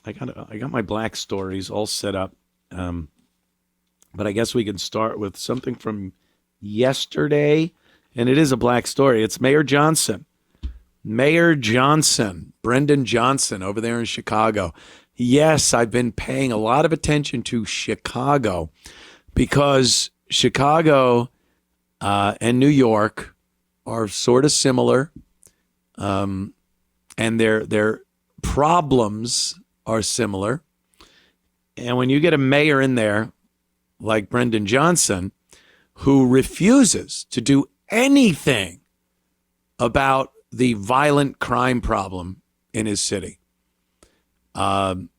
I got my black stories all set up. But I guess we can start with something from yesterday, and it is a black story. It's Mayor Johnson. Mayor Johnson, Brendan Johnson over there in Chicago. Yes, I've been paying a lot of attention to Chicago because Chicago and New York are sort of similar, and their problems are similar. And when you get a mayor in there like Brendan Johnson, who refuses to do anything about the violent crime problem in his city, then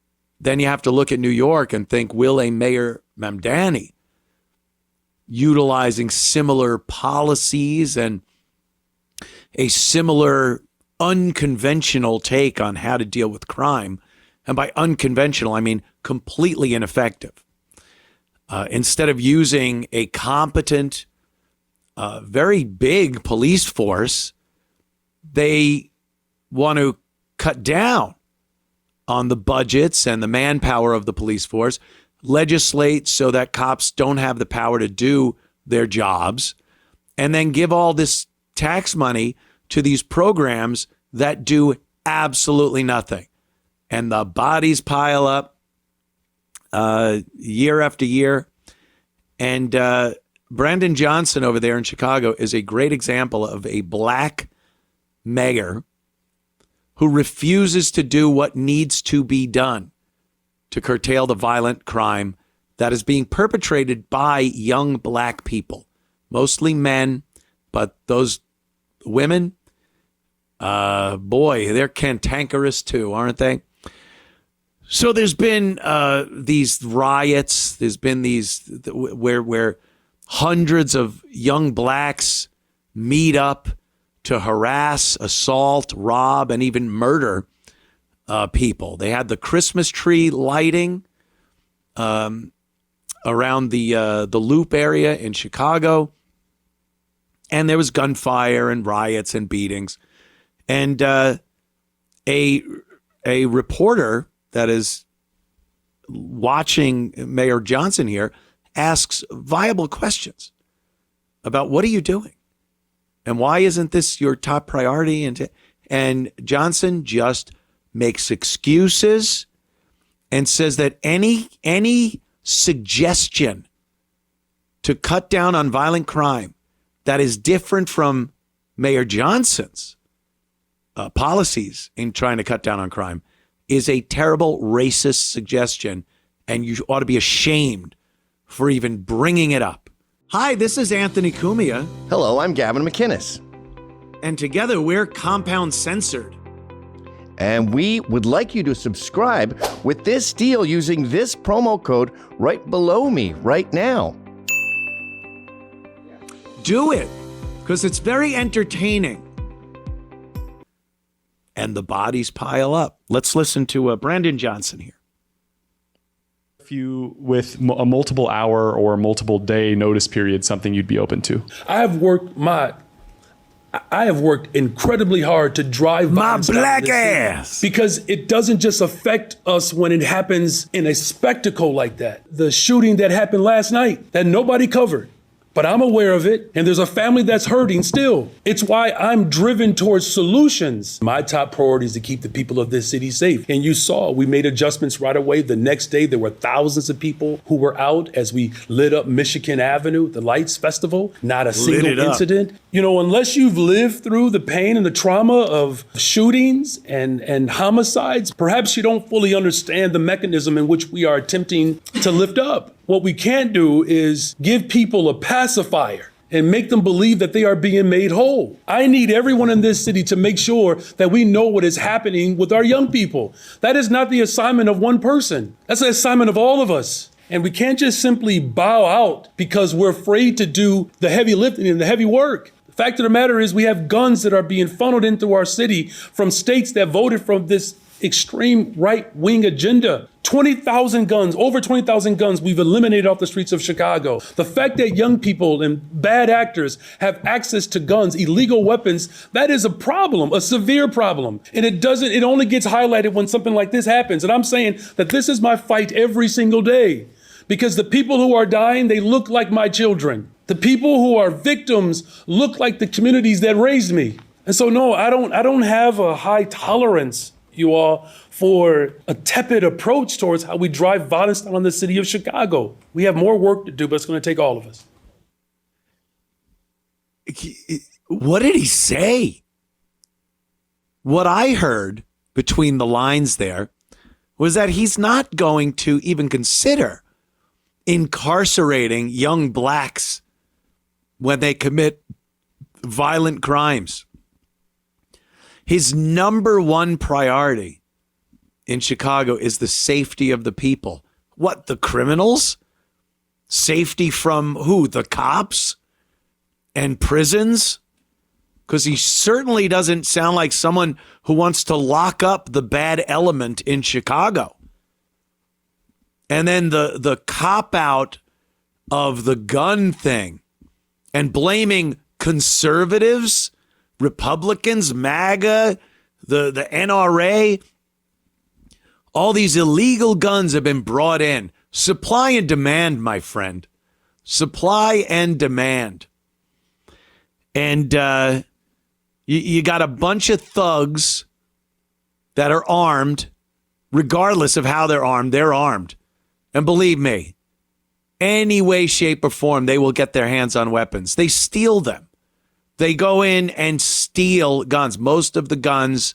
you have to look at New York and think, will a Mayor Mamdani, utilizing similar policies and a similar unconventional take on how to deal with crime, and by unconventional, I mean completely ineffective, instead of using a competent, very big police force, they want to cut down on the budgets and the manpower of the police force, legislate so that cops don't have the power to do their jobs, and then give all this tax money to these programs that do absolutely nothing. And the bodies pile up year after year. And Brandon Johnson over there in Chicago is a great example of a black mayor who refuses to do what needs to be done to curtail the violent crime that is being perpetrated by young black people, mostly men, but those women, boy, they're cantankerous too, aren't they? So there's been these riots. There's been these where hundreds of young blacks meet up to harass, assault, rob, and even murder people. They had the Christmas tree lighting around the Loop area in Chicago, and there was gunfire and riots and beatings. And a reporter that is watching Mayor Johnson here asks viable questions about what are you doing? And why isn't this your top priority? And Johnson just makes excuses and says that any suggestion to cut down on violent crime that is different from Mayor Johnson's policies in trying to cut down on crime is a terrible racist suggestion, and you ought to be ashamed for even bringing it up. Hi, this is Anthony Cumia. Hello, I'm Gavin McInnes. And together we're Compound Censored. And we would like you to subscribe with this deal using this promo code right below me right now. Do it, because it's very entertaining. And the bodies pile up. Let's listen to Brandon Johnson here. If you, with a multiple hour or multiple day notice period, something you'd be open to? I have worked incredibly hard to drive my black ass, because it doesn't just affect us when it happens in a spectacle like that. The shooting that happened last night that nobody covered, but I'm aware of it, and there's a family that's hurting still. It's why I'm driven towards solutions. My top priority is to keep the people of this city safe. And you saw, we made adjustments right away. The next day, there were thousands of people who were out as we lit up Michigan Avenue, the Lights Festival. Not a single incident. You know, unless you've lived through the pain and the trauma of shootings and homicides, perhaps you don't fully understand the mechanism in which we are attempting to lift up. What we can't do is give people a pacifier and make them believe that they are being made whole. I need everyone in this city to make sure that we know what is happening with our young people. That is not the assignment of one person. That's the assignment of all of us. And we can't just simply bow out because we're afraid to do the heavy lifting and the heavy work. The fact of the matter is we have guns that are being funneled into our city from states that voted from this extreme right-wing agenda 20,000 guns, over 20,000 guns we've eliminated off the streets of Chicago. The fact that young people and bad actors have access to guns, illegal weapons, that is a problem, a severe problem. And it only gets highlighted when something like this happens. And I'm saying that this is my fight every single day, because the people who are dying, they look like my children. The people who are victims look like the communities that raised me. And so, no, I don't have a high tolerance, you all, for a tepid approach towards how we drive violence down on the city of Chicago. We have more work to do, but it's going to take all of us. What did he say? What I heard between the lines there was that he's not going to even consider incarcerating young blacks when they commit violent crimes. His number one priority in Chicago is the safety of the people. What, the criminals? Safety from who? The cops and prisons? Because he certainly doesn't sound like someone who wants to lock up the bad element in Chicago. And then the cop-out of the gun thing and blaming conservatives, Republicans, MAGA, the NRA. All these illegal guns have been brought in. Supply and demand, my friend. Supply and demand. And you got a bunch of thugs that are armed, regardless of how they're armed. And believe me, any way, shape, or form, they will get their hands on weapons. They steal them. They go in and steal guns. Most of the guns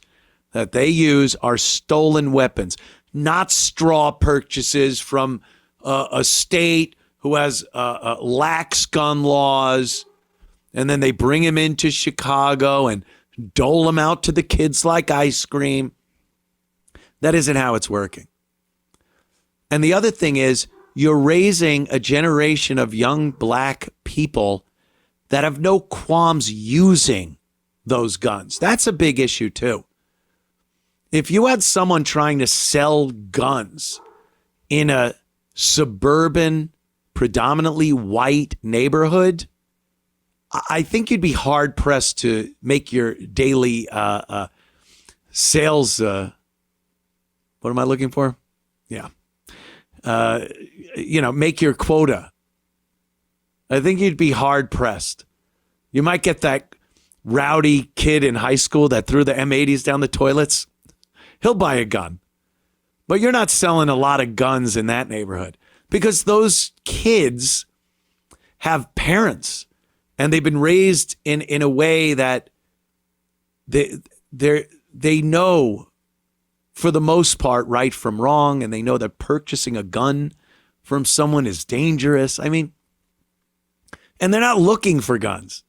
that they use are stolen weapons, not straw purchases from a state who has lax gun laws. And then they bring them into Chicago and dole them out to the kids like ice cream. That isn't how it's working. And the other thing is, you're raising a generation of young black people that have no qualms using those guns. That's a big issue too. If you had someone trying to sell guns in a suburban, predominantly white neighborhood, I think you'd be hard pressed to make your daily sales. What am I looking for? Yeah. Make your quota. I think you'd be hard pressed. You might get that rowdy kid in high school that threw the M80s down the toilets. He'll buy a gun. But you're not selling a lot of guns in that neighborhood because those kids have parents and they've been raised in a way that they know for the most part right from wrong, and they know that purchasing a gun from someone is dangerous. I mean, and they're not looking for guns.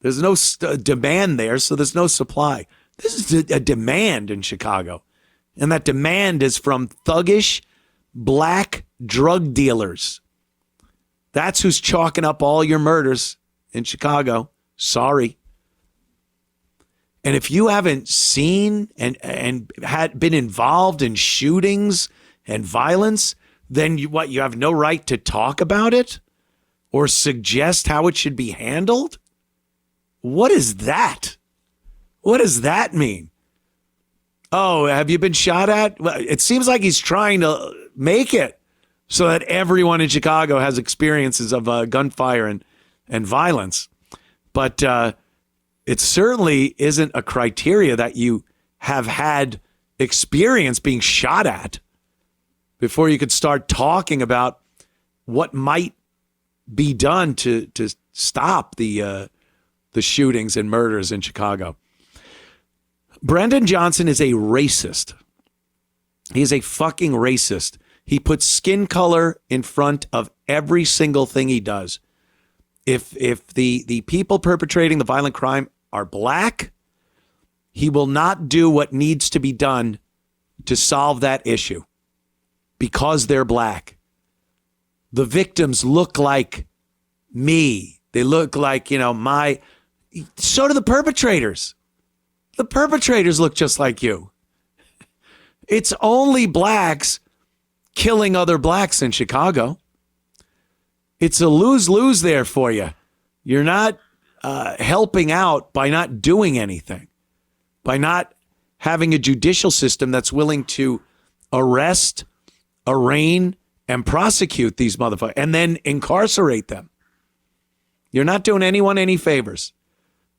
There's no demand there, so there's no supply. This is a demand in Chicago, and that demand is from thuggish black drug dealers. That's who's chalking up all your murders in Chicago. Sorry. And if you haven't seen and had been involved in shootings and violence, then you have no right to talk about it or suggest how it should be handled? What is that? What does that mean? Oh, have you been shot at? Well, it seems like he's trying to make it so that everyone in Chicago has experiences of gunfire and violence. But it certainly isn't a criteria that you have had experience being shot at before you could start talking about what might be done to stop the shootings and murders in Chicago. Brendan Johnson is a racist. He is a fucking racist. He puts skin color in front of every single thing he does. If the people perpetrating the violent crime are black, he will not do what needs to be done to solve that issue because they're black. The victims look like me. They look like, so do the perpetrators. The perpetrators look just like you. It's only blacks killing other blacks in Chicago. It's a lose-lose there for you. You're not helping out by not doing anything, by not having a judicial system that's willing to arrest, arraign, and prosecute these motherfuckers and then incarcerate them. You're not doing anyone any favors,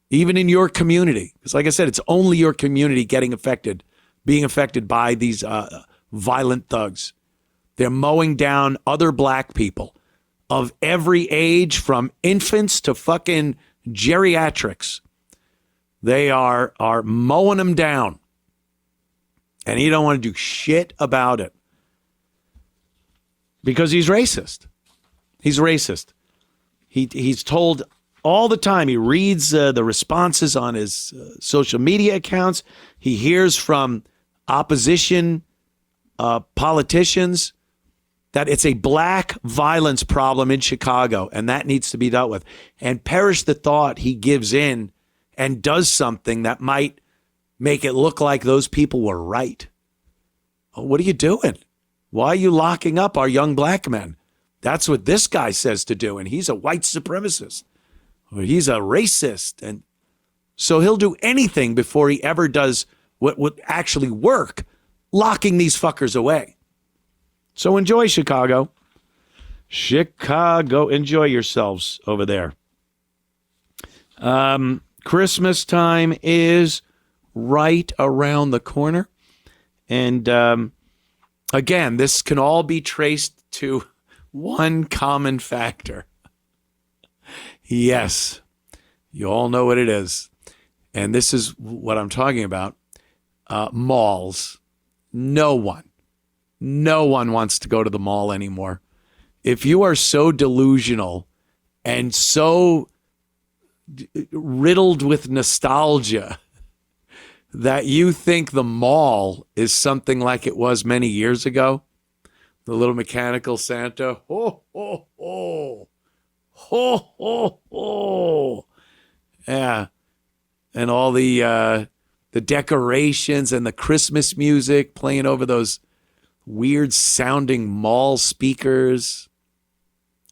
even in your community. Because like I said, it's only your community being affected by these violent thugs. They're mowing down other black people of every age, from infants to fucking geriatrics. They are mowing them down. And he don't want to do shit about it. Because he's racist. He's racist. He's told all the time. He reads the responses on his social media accounts. He hears from opposition politicians that it's a black violence problem in Chicago, and that needs to be dealt with. And perish the thought he gives in and does something that might make it look like those people were right. What are you doing? Why are you locking up our young black men? That's what this guy says to do, and he's a white supremacist. Or he's a racist. And so he'll do anything before he ever does what would actually work, locking these fuckers away. So enjoy Chicago. Chicago, enjoy yourselves over there. Christmas time is right around the corner. And again, this can all be traced to one common factor. Yes, you all know what it is. And this is what I'm talking about. Malls. No one wants to go to the mall anymore. If you are so delusional and so riddled with nostalgia that you think the mall is something like it was many years ago, the little mechanical Santa, ho, ho, ho, ho, ho, ho. Yeah. And all the decorations and the Christmas music playing over those weird sounding mall speakers.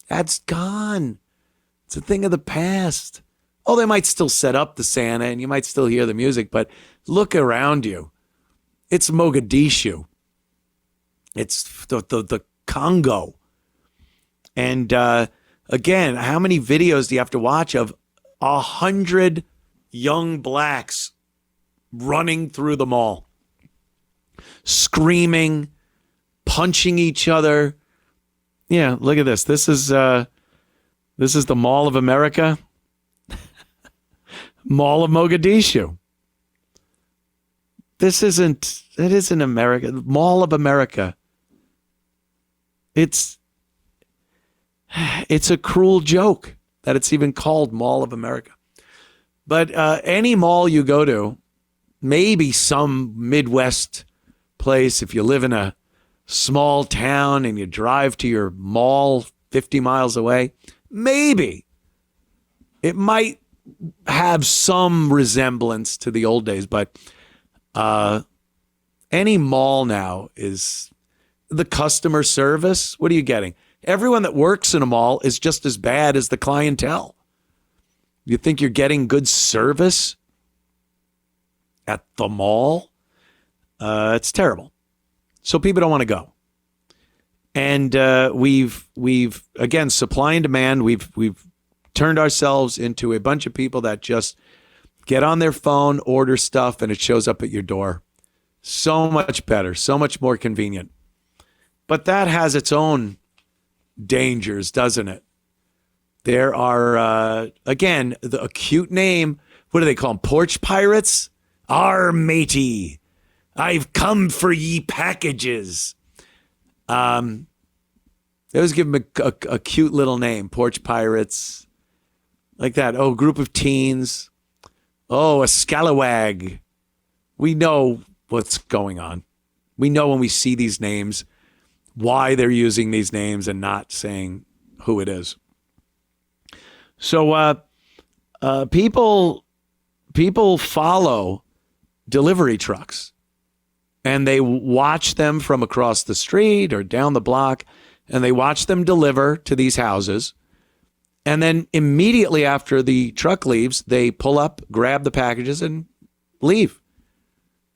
That's gone. It's a thing of the past. Oh, they might still set up the Santa and you might still hear the music, but look around you. It's Mogadishu. It's the Congo. And again, how many videos do you have to watch of 100 young blacks running through the mall, screaming, punching each other? Yeah, look at this. This is the Mall of America. Mall of Mogadishu. It isn't America. Mall of America. It's a cruel joke that it's even called Mall of America. But any mall you go to, maybe some Midwest place, if you live in a small town and you drive to your mall 50 miles away, maybe it might have some resemblance to the old days, but any mall now is the customer service. What are you getting? Everyone that works in a mall is just as bad as the clientele. You think you're getting good service at the mall? It's terrible. So people don't want to go. And we've again, supply and demand. We've turned ourselves into a bunch of people that just get on their phone, order stuff, and it shows up at your door. So much better, so much more convenient. But that has its own dangers, doesn't it? There are, again, a cute name. What do they call them? Porch pirates? Arr, matey, I've come for ye packages. They always give them a cute little name, porch pirates, like that. Oh, group of teens. Oh, a scalawag. We know what's going on. We know when we see these names why they're using these names and not saying who it is. So people follow delivery trucks. and they watch them from across the street or down the block, and they watch them deliver to these houses. And then immediately after the truck leaves, they pull up, grab the packages, and leave.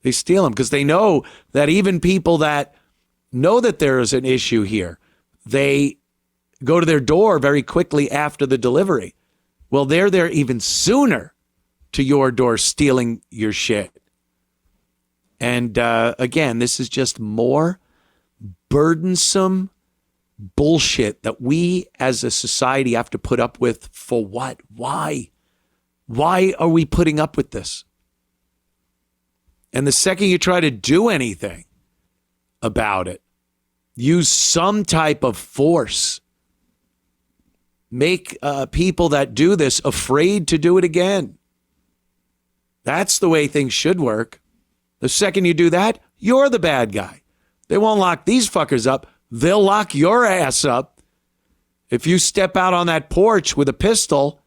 They steal them because they know that even people that know that there is an issue here, they go to their door very quickly after the delivery. Well, they're there even sooner to your door stealing your shit. And again, this is just more burdensome bullshit that we as a society have to put up with. For what? Why? Why are we putting up with this? And the second you try to do anything about it, use some type of force, make people that do this afraid to do it again. That's the way things should work. The second you do that, you're the bad guy. They won't lock these fuckers up. They'll lock your ass up if you step out on that porch with a pistol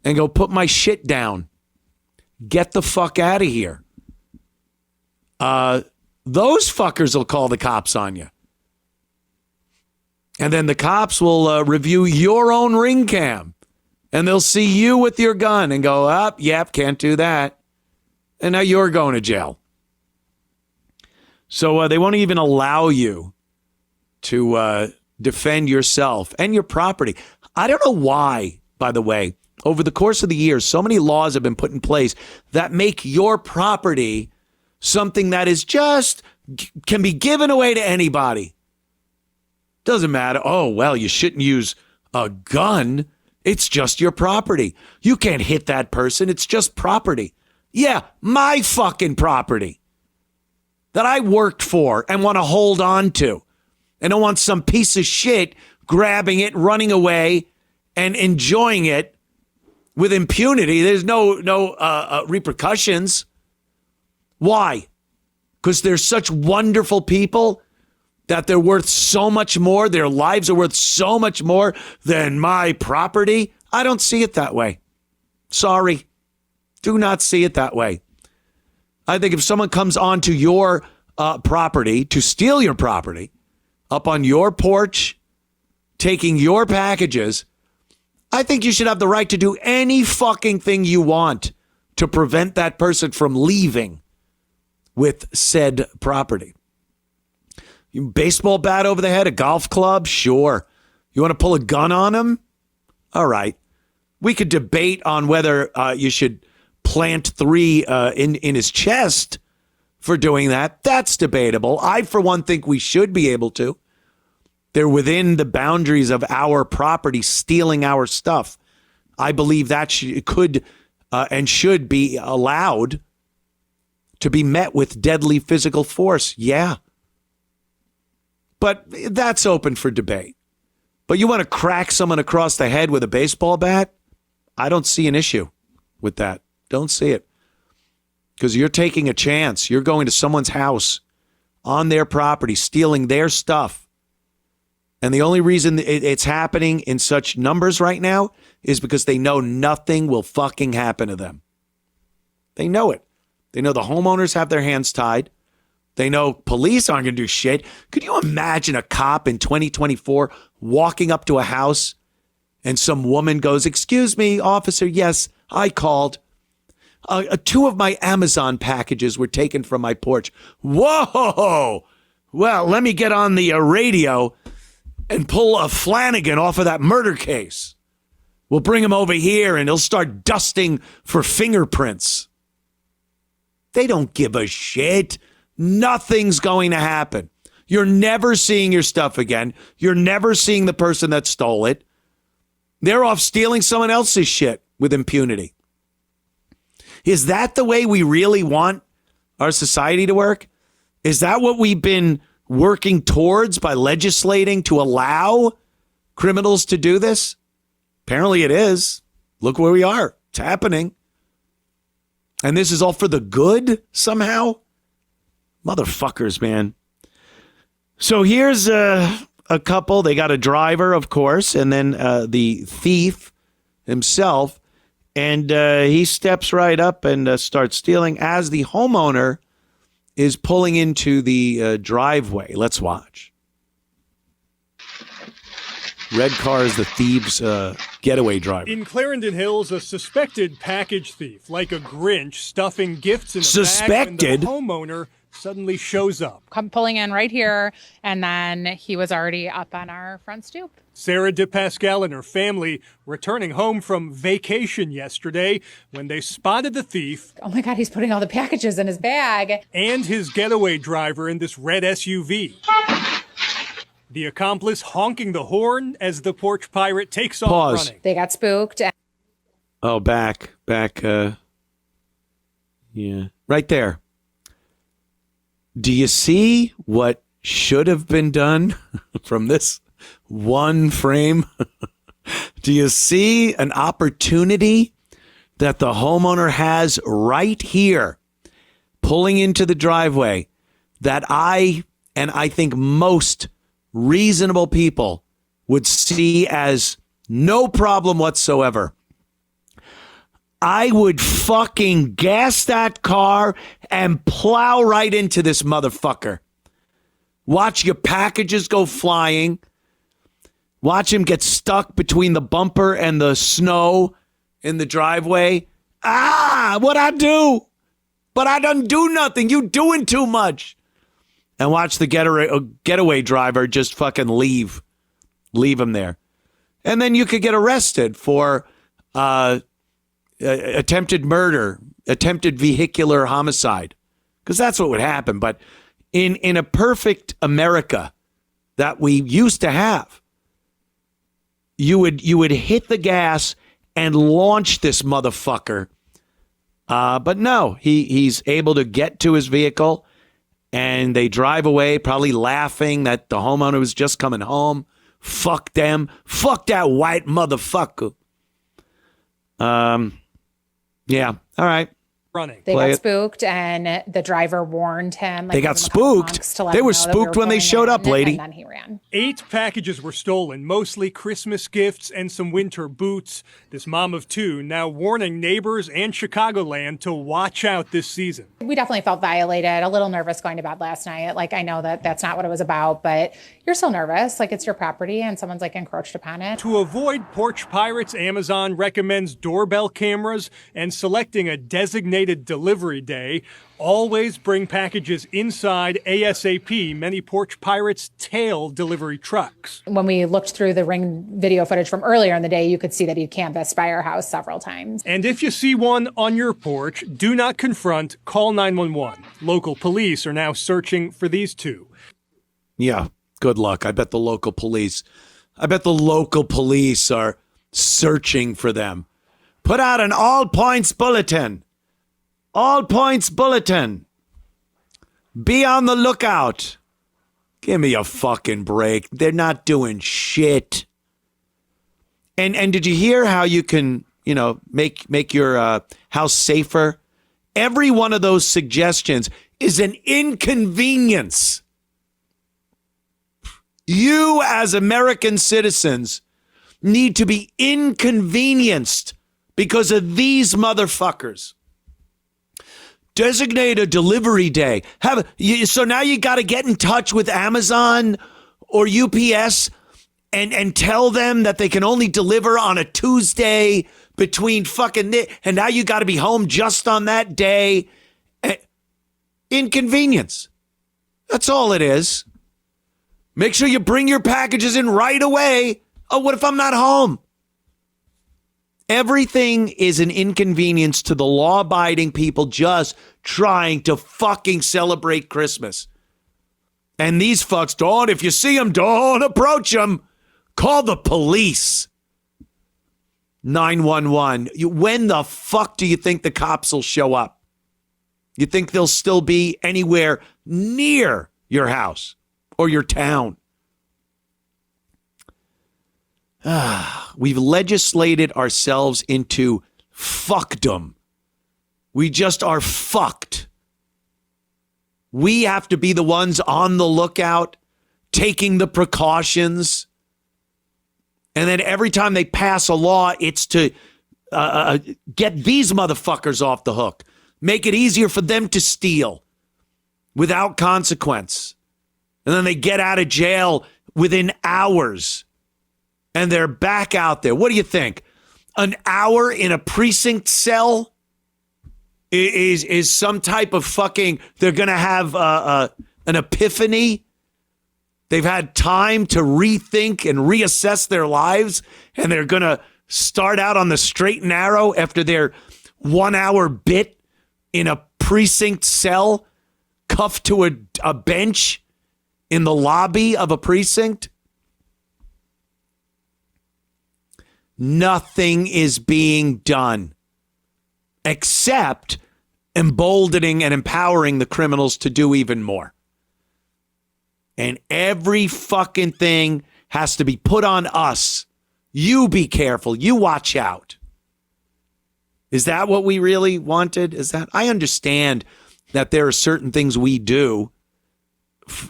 and go, put my shit down. Get the fuck out of here. Those fuckers will call the cops on you. And then the cops will review your own ring cam. And they'll see you with your gun and go, yep, can't do that. And now you're going to jail. So they won't even allow you to defend yourself and your property. I don't know why, by the way, over the course of the years, so many laws have been put in place that make your property something that is just can be given away to anybody. Doesn't matter. Oh, well, you shouldn't use a gun. It's just your property. You can't hit that person. It's just property. Yeah, my fucking property that I worked for and want to hold on to. And don't want some piece of shit grabbing it, running away, and enjoying it with impunity. There's no repercussions. Why? Because they're such wonderful people that they're worth so much more. Their lives are worth so much more than my property. I don't see it that way. Sorry. Do not see it that way. I think if someone comes onto your property to steal your property, up on your porch, taking your packages, I think you should have the right to do any fucking thing you want to prevent that person from leaving with said property. You baseball bat over the head, a golf club? Sure. You want to pull a gun on him? All right. We could debate on whether you should plant 3 in his chest for doing that. That's debatable. I, for one, think we should be able to. They're within the boundaries of our property, stealing our stuff. I believe that could and should be allowed to be met with deadly physical force. Yeah. But that's open for debate. But you want to crack someone across the head with a baseball bat? I don't see an issue with that. Don't see it. Because you're taking a chance. You're going to someone's house on their property, stealing their stuff. And the only reason it's happening in such numbers right now is because they know nothing will fucking happen to them. They know it. They know the homeowners have their hands tied. They know police aren't going to do shit. Could you imagine a cop in 2024 walking up to a house and some woman goes, "Excuse me, officer, yes, I called. 2 of my Amazon packages were taken from my porch." Whoa! Well, let me get on the radio and pull a Flanagan off of that murder case. We'll bring him over here and he'll start dusting for fingerprints. They don't give a shit. Nothing's going to happen. You're never seeing your stuff again. You're never seeing the person that stole it. They're off stealing someone else's shit with impunity. Is that the way we really want our society to work? Is that what we've been working towards by legislating to allow criminals to do this? Apparently it is. Look where we are. It's happening. And this is all for the good somehow? Motherfuckers, man. So here's a couple. They got a driver, of course, and then the thief himself. And he steps right up and starts stealing as the homeowner is pulling into the driveway. Let's watch. Red car is the thieves' getaway driver. In Clarendon Hills, a suspected package thief, like a Grinch, stuffing gifts in a bag, and the homeowner suddenly shows up. Come pulling in right here, and then he was already up on our front stoop. Sarah DePascal and her family returning home from vacation yesterday when they spotted the thief. Oh my God, he's putting all the packages in his bag. And his getaway driver in this red SUV. The accomplice honking the horn as the porch pirate takes off running. They got spooked. Oh, back. Yeah, right there. Do you see what should have been done from this one frame? Do you see an opportunity that the homeowner has right here, pulling into the driveway, that I think most reasonable people would see as no problem whatsoever? I would fucking gas that car and plow right into this motherfucker. Watch your packages go flying. Watch him get stuck between the bumper and the snow in the driveway. What'd I do? But I done do nothing. You doing too much. And watch the getaway driver just fucking leave him there. And then you could get arrested for attempted murder, attempted vehicular homicide, because that's what would happen. But in a perfect America that we used to have, you would hit the gas and launch this motherfucker. But no, he's able to get to his vehicle, and they drive away, probably laughing that the homeowner was just coming home. Fuck them. Fuck that white motherfucker. Yeah. All right. Running. They got spooked, and the driver warned him. They got spooked. They were spooked when they showed up, lady. And then he ran. 8 packages were stolen, mostly Christmas gifts and some winter boots. This mom of 2 now warning neighbors and Chicagoland to watch out this season. We definitely felt violated, a little nervous going to bed last night. Like, I know that that's not what it was about, but you're still nervous. Like, it's your property and someone's like encroached upon it. To avoid porch pirates, Amazon recommends doorbell cameras and selecting a designated delivery day. Always bring packages inside ASAP. Many porch pirates tail delivery trucks. When we looked through the Ring video footage from earlier in the day, you could see that he canvassed by our house several times. And if you see one on your porch, do not confront, call 911. Local police are now searching for these 2. Yeah, good luck. I bet the local police are searching for them. Put out an all points bulletin. All points bulletin. Be on the lookout. Give me a fucking break. They're not doing shit. And did you hear how you can, make your house safer? Every one of those suggestions is an inconvenience. You as American citizens need to be inconvenienced because of these motherfuckers. Designate a delivery day. So now you got to get in touch with Amazon or UPS and tell them that they can only deliver on a Tuesday between and now you got to be home just on that day. Inconvenience. That's all it is. Make sure you bring your packages in right away. Oh, what if I'm not home? Everything is an inconvenience to the law-abiding people just trying to fucking celebrate Christmas. And these fucks, if you see them, don't approach them. Call the police. 911. When the fuck do you think the cops will show up? You think they'll still be anywhere near your house or your town? We've legislated ourselves into fuckdom. We just are fucked. We have to be the ones on the lookout, taking the precautions. And then every time they pass a law, it's to get these motherfuckers off the hook. Make it easier for them to steal. without consequence. And then they get out of jail within hours. And they're back out there. What do you think? An hour in a precinct cell is some type of fucking, they're going to have an epiphany. They've had time to rethink and reassess their lives, and they're going to start out on the straight and narrow after their 1 hour bit in a precinct cell, cuffed to a bench in the lobby of a precinct. Nothing is being done except emboldening and empowering the criminals to do even more. And every fucking thing has to be put on us. You be careful. You watch out. Is that what we really wanted? Is that? I understand that there are certain things we do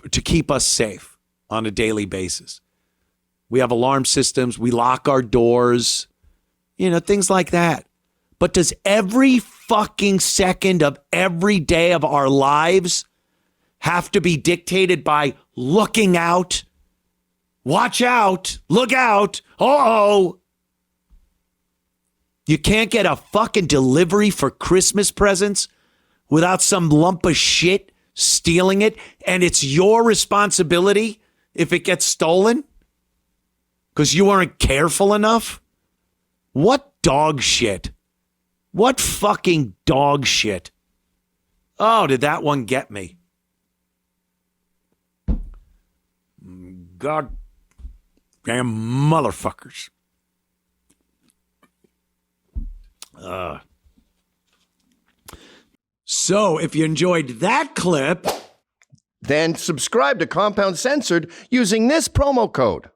to keep us safe on a daily basis. We have alarm systems. We lock our doors, things like that. But does every fucking second of every day of our lives have to be dictated by looking out? Watch out. Look out. Uh-oh. You can't get a fucking delivery for Christmas presents without some lump of shit stealing it, and it's your responsibility if it gets stolen because you weren't careful enough? What dog shit? What fucking dog shit? Oh, did that one get me? God damn motherfuckers. So if you enjoyed that clip, Then subscribe to Compound Censored using this promo code.